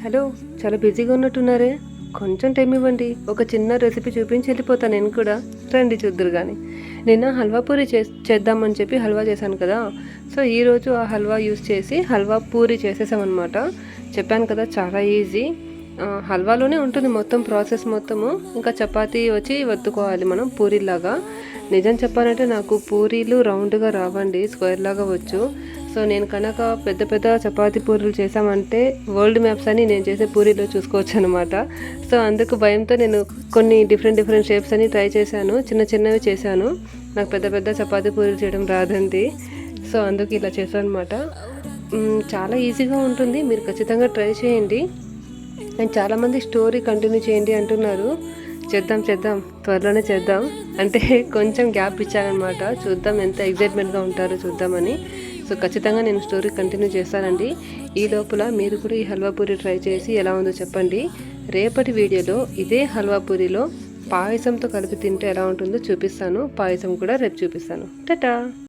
Hello, చాలా బిజీగా ఉన్నట్టున్నారే. కొంచెం టైం ఇవ్వండి. ఒక చిన్న రెసిపీ చూపించి వెళ్ళిపోతాను నేను కూడా. రండి చూద్దురు కానీ. నిన్న హల్వా పూరి చేద్దామని చెప్పి హల్వా చేశాను కదా. సో ఈరోజు ఆ హల్వా యూస్ చేసి హల్వా పూరి చేసేసామన్నమాట. చెప్పాను కదా చాలా ఈజీ. హల్వాలోనే ఉంటుంది మొత్తం ప్రాసెస్ మొత్తము. ఇంకా చపాతీ వచ్చి వత్తుకోవాలి మనం పూరీలాగా. నిజం చెప్పాలంటే నాకు పూరీలు రౌండ్గా రావండి, స్క్వేర్ లాగా వచ్చు. సో నేను కనుక పెద్ద పెద్ద చపాతీ పూరీలు చేసామంటే వరల్డ్ మ్యాప్స్ అని నేను చేసే పూరీలో చూసుకోవచ్చు అనమాట. సో అందుకు భయంతో నేను కొన్ని డిఫరెంట్ షేప్స్ అని ట్రై చేశాను, చిన్న చిన్నవి చేశాను. నాకు పెద్ద పెద్ద చపాతీ పూరీలు చేయడం రాదండి. సో అందుకు ఇలా చేశాను అనమాట. చాలా ఈజీగా ఉంటుంది, మీరు ఖచ్చితంగా ట్రై చేయండి. అండ్ చాలామంది స్టోరీ కంటిన్యూ చేయండి అంటున్నారు. చేద్దాం త్వరలోనే చేద్దాం. అంటే కొంచెం గ్యాప్ ఇచ్చానమాట, చూద్దాం ఎంత ఎగ్జైట్మెంట్గా ఉంటారో చూద్దామని. సో ఖచ్చితంగా నేను స్టోరీ కంటిన్యూ చేస్తానండి. ఈ లోపల మీరు కూడా ఈ హల్వా పూరి ట్రై చేసి ఎలా ఉందో చెప్పండి. రేపటి వీడియోలో ఇదే హల్వా పూరిలో పాయసంతో కలిపి తింటే ఎలా ఉంటుందో చూపిస్తాను. పాయసం కూడా రేపు చూపిస్తాను. టాటా.